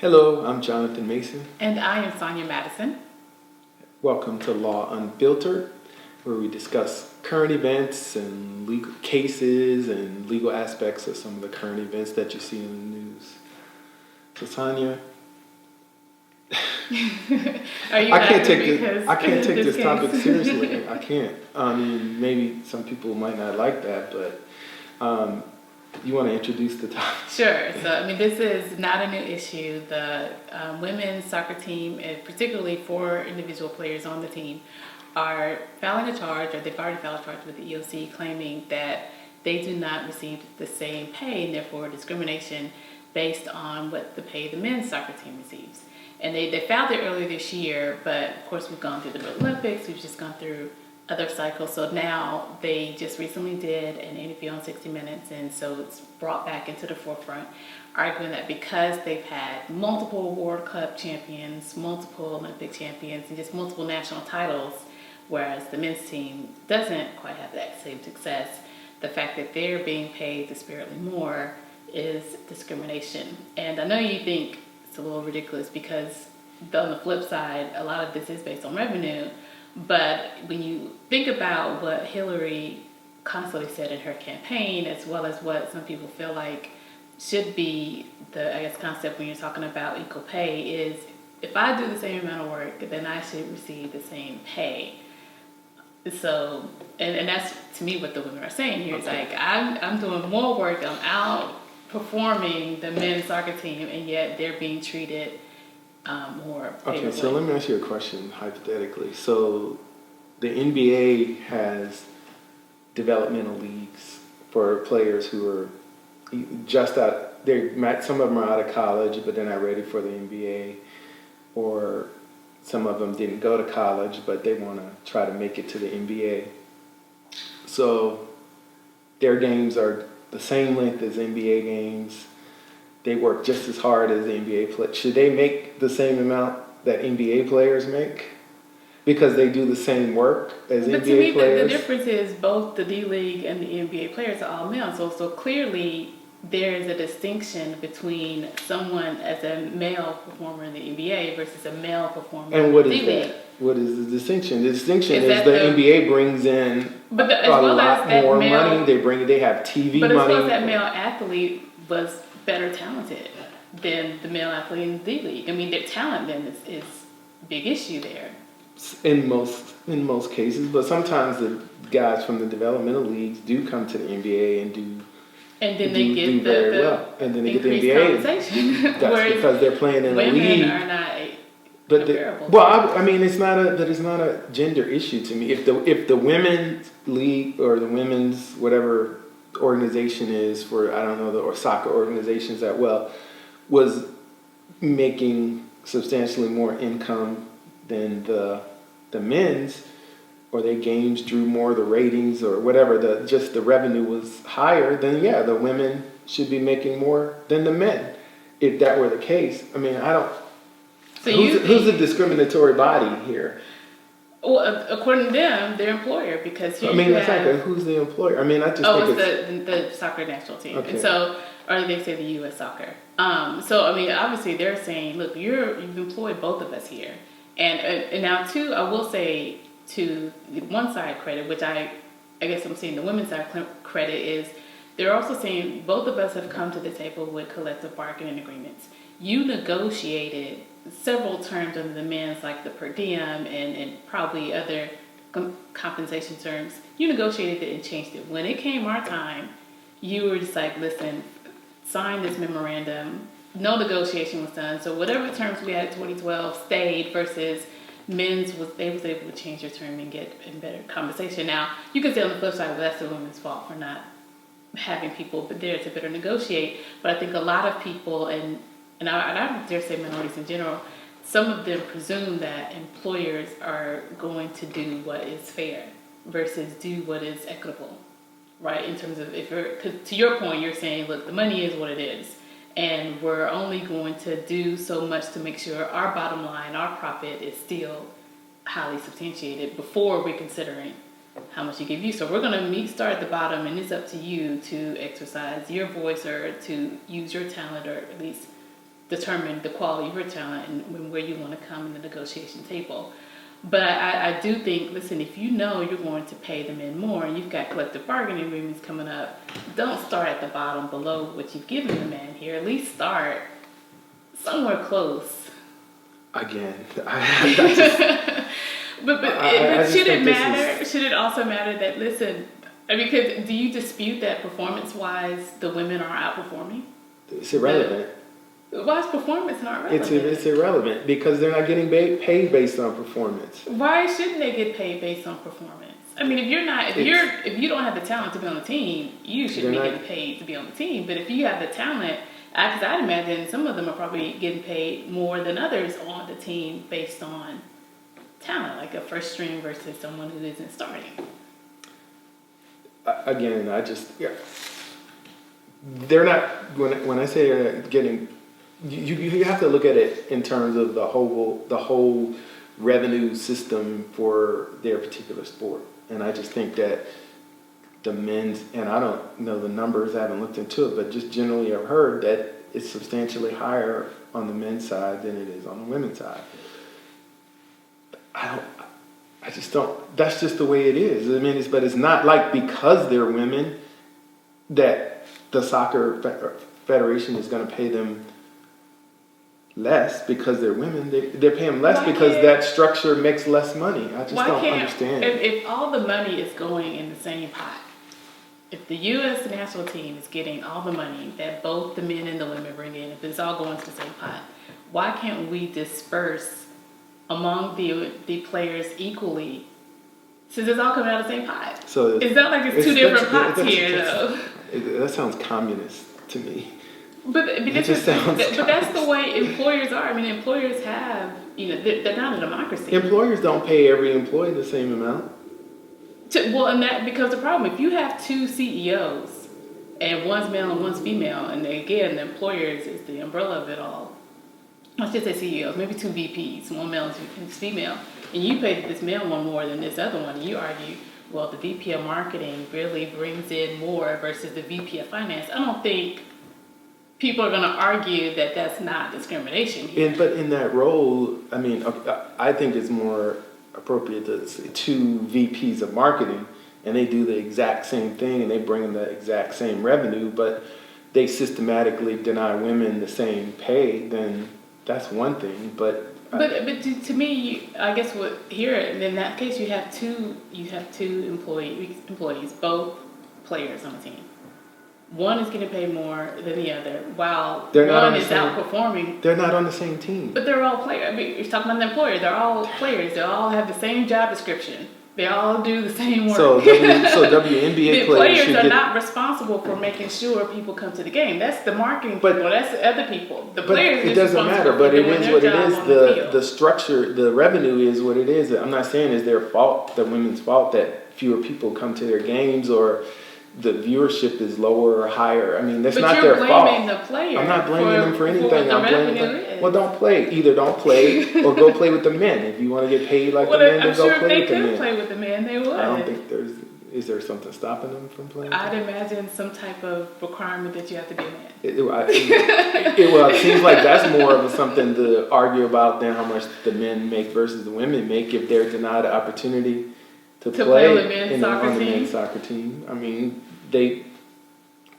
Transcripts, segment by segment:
Hello, I'm Jonathan Mason. And I am Sonia Madison. Welcome to Law Unfiltered, where we discuss current events and legal cases and legal aspects of some of the current events that you see in the news. So, Sonia, I can't take this topic seriously. I can't. I mean, maybe some people might not like that, but you want to introduce the topic? Sure. So, this is not a new issue. The women's soccer team, and particularly 4 individual players on the team, are filing a charge, or they've already filed a charge with the EOC, claiming that they do not receive the same pay, and therefore discrimination based on what the pay the men's soccer team receives. And they filed it earlier this year, but of course we've gone through the Olympics, we've just gone through other cycles. So now they just recently did an interview on 60 Minutes, and so it's brought back into the forefront, arguing that because they've had multiple World Cup champions, multiple Olympic champions, and just multiple national titles, whereas the men's team doesn't quite have that same success, the fact that they're being paid disparately more is discrimination. And I know you think it's a little ridiculous because on the flip side, a lot of this is based on revenue. But when you think about what Hillary constantly said in her campaign, as well as what some people feel like should be the, concept when you're talking about equal pay, is if I do the same amount of work, then I should receive the same pay. So, and that's to me what the women are saying here. It's like, I'm doing more work, I'm outperforming the men's soccer team, and yet they're being treated more favorably. Okay, so let me ask you a question hypothetically. So the NBA has developmental leagues for players who are just out. Some of them are out of college, but they're not ready for the NBA, or some of them didn't go to college, but they want to try to make it to the NBA. So their games are the same length as NBA games. They work just as hard as the NBA players. Should they make the same amount that NBA players make? Because they do the same work as NBA players? But to me, the difference is both the D-League and the NBA players are all male. So clearly, there is a distinction between someone as a male performer in the NBA versus a male performer in the D-League. And what is the distinction? The distinction is the NBA brings in a lot more money. They have TV money. But as well as that male athlete was better talented than the male athlete in the D-League. Their talent then is a big issue there. In most cases, but sometimes the guys from the developmental leagues do come to the NBA and do. And then they get very well. And then they get the NBA. That's because they're playing in a league. Women are not comparable. It's not a gender issue to me. If the women's league or the women's whatever organization is for, I don't know, or soccer organizations was making substantially more income than the men's, or their games drew more of the ratings or whatever, the revenue was higher, then the women should be making more than the men. If that were the case, I don't. So who's the discriminatory body here? Well, according to them, their employer, because who's the employer? It's the soccer national team, okay. And so, or they say the U.S. Soccer. Obviously they're saying, look, you've employed both of us here, and now too, I will say to one side credit, which I guess I'm saying the women's side credit is, they're also saying both of us have come to the table with collective bargaining agreements. You negotiated several terms under the men's, like the per diem and probably other compensation terms. You negotiated it and changed it. When it came our time, you were just like, listen, sign this memorandum. No negotiation was done. So whatever terms we had in 2012 stayed, versus men's they was able to change their term and get in better compensation. Now, you could say on the flip side, well, that's the women's fault for not having people there to better negotiate. But I think a lot of people, and I don't dare say minorities in general, some of them presume that employers are going to do what is fair versus do what is equitable, right? In terms of, because to your point, you're saying, look, the money is what it is, and we're only going to do so much to make sure our bottom line, our profit, is still highly substantiated before we're considering how much you give you. So we're going to start at the bottom, and it's up to you to exercise your voice or to use your talent, or at least determine the quality of your talent and where you want to come in the negotiation table. But I do think, listen, if you know you're going to pay the men more and you've got collective bargaining agreements coming up, don't start at the bottom below what you've given the men here. At least start somewhere close. Again, But should it matter? Should it also matter that, listen, I mean, do you dispute that performance-wise the women are outperforming? It's irrelevant. Why is performance not relevant? It's irrelevant because they're not getting paid based on performance. Why shouldn't they get paid based on performance? I mean, if you don't have the talent to be on the team, you shouldn't be getting paid to be on the team. But if you have the talent, because I'd imagine some of them are probably getting paid more than others on the team based on talent, like a first string versus someone who isn't starting. Again, they're not. When I say they're getting, you have to look at it in terms of the whole revenue system for their particular sport. And I just think that the men's, and I don't know the numbers, I haven't looked into it, but just generally I've heard that it's substantially higher on the men's side than it is on the women's side. I just don't, that's just the way it is. I mean, but it's not like because they're women that the soccer federation is going to pay them less because they're women. They're paying them less because that structure makes less money. I just don't understand. If all the money is going in the same pot, if the U.S. national team is getting all the money that both the men and the women bring in, if it's all going to the same pot, why can't we disperse among the players equally? Since it's all coming out of the same pot. So it's not like it's two different pots here, though. That sounds communist to me. But that's the way employers are. I mean, employers have, they're not a democracy. Employers don't pay every employee the same amount. Because the problem, if you have two CEOs and one's male and one's female, and again, the employers is the umbrella of it all. I should say CEOs, maybe two VPs, one male and female, and you pay this male one more than this other one, and you argue, well, the VP of marketing really brings in more versus the VP of finance. I don't think people are going to argue that that's not discrimination here. But in that role, I mean, I think it's more appropriate to say two VPs of marketing, and they do the exact same thing, and they bring in the exact same revenue, but they systematically deny women the same pay, then that's one thing. But to me, I guess in that case you have two employees, both players on the team. One is getting paid more than the other, while one is outperforming. They're not on the same team. But they're all players. I mean, you're talking about the employer. They're all players. They all have the same job description. They all do the same work. So WNBA players are not responsible for making sure people come to the game. That's the marketing people. That's the other people. The players. It doesn't matter. But it is what it is. The structure, the revenue is what it is. I'm not saying it's their fault, the women's fault, that fewer people come to their games or the viewership is lower or higher. I mean, that's not their fault. But you're blaming the player. I'm not blaming them for anything. I'm blaming them. Well, don't play. Either don't play or go play with the men. If you want to get paid like the men, then go play with the men. I'm sure if they could play with the men, they would. I don't think is there something stopping them from playing? I'd imagine some type of requirement that you have to be a man. It seems like that's more of something to argue about than how much the men make versus the women make if they're denied the opportunity to play on the men's soccer team. I mean, they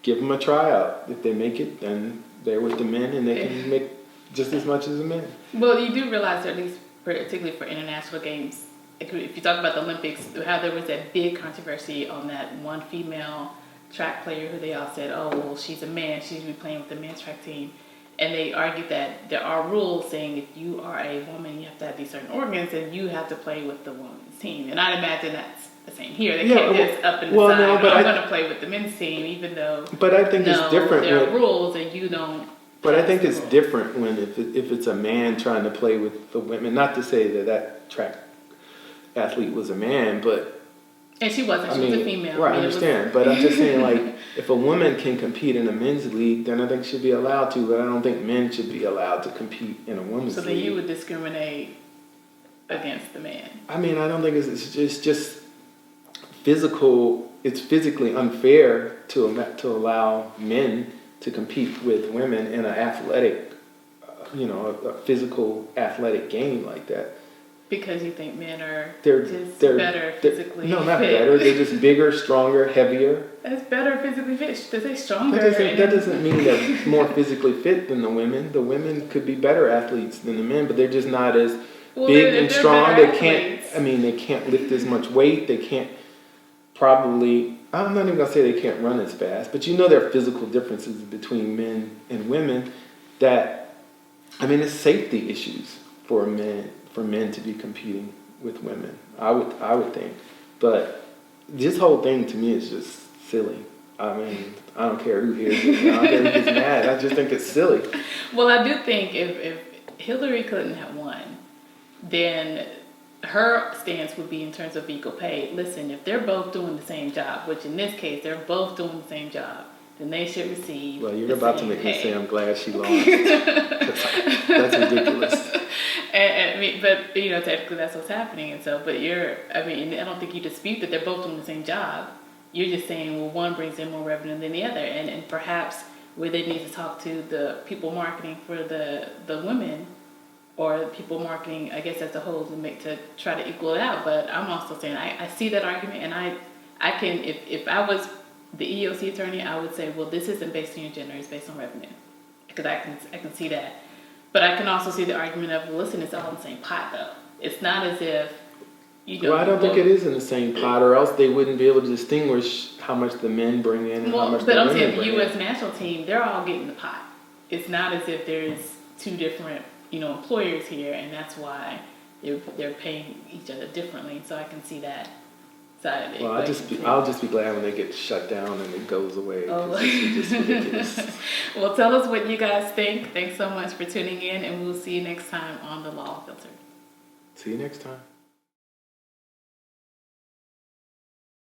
give them a tryout. If they make it, then they're with the men and they can make just as much as the men. Well, you do realize that at least particularly for international games, if you talk about the Olympics, how there was that big controversy on that one female track player who they all said, oh, well, she's a man, she should be playing with the men's track team. And they argued that there are rules saying if you are a woman, you have to have these certain organs, and you have to play with the women's team. And I'd imagine that's the same here. They can't just up and decide, I'm going to play with the men's team, even though I think it's different. There are rules and you don't. But I think it's different when if it's a man trying to play with the women. Not to say that track athlete was a man, but and she wasn't. She was a female. Right, I understand. But I'm just saying, like, if a woman can compete in a men's league, then I think she should be allowed to. But I don't think men should be allowed to compete in a women's league. So then you would discriminate against the man. I mean, I don't think it's just physical. It's physically unfair to allow men to compete with women in an athletic a physical athletic game like that. Because you think men are They're better physically no, not fit. better. They're just bigger, stronger, heavier. That's better physically fit. Does they stronger? That doesn't mean they're more physically fit than the women. The women could be better athletes than the men, but they're just not as big and strong. They can't lift as much weight. They can't probably. I'm not even gonna say they can't run as fast, but there are physical differences between men and women. It's safety issues for men to be competing with women. I would think, but this whole thing to me is just silly. I don't care who hears it. I don't care who gets mad. I just think it's silly. Well, I do think if Hillary Clinton had won, then her stance would be in terms of equal pay. Listen, if they're both doing the same job, which in this case they're both doing the same job, then they should receive. Well, you're about to make me say I'm glad she lost. That's ridiculous. But technically that's what's happening, and so. But I don't think you dispute that they're both doing the same job. You're just saying, well, one brings in more revenue than the other, and perhaps where they need to talk to the people marketing for the women, or people marketing, I guess as a whole, to try to equal it out. But I'm also saying I see that argument, and I can if I was the EEOC attorney, I would say, well, this isn't based on your gender; it's based on revenue, because I can see that. But I can also see the argument of, well, listen, it's all in the same pot, though. It's not as if, Well, I don't think it is in the same pot, or else they wouldn't be able to distinguish how much the men bring in and how much the women bring in. But I'm saying the U.S. national team, they're all getting the pot. It's not as if there's two different, employers here, and that's why they're paying each other differently. So I can see that side of it. Well, I'll just be glad when they get shut down and it goes away. Oh. It's just ridiculous. Well, tell us what you guys think. Thanks so much for tuning in, and we'll see you next time on The Law Filter. See you next time.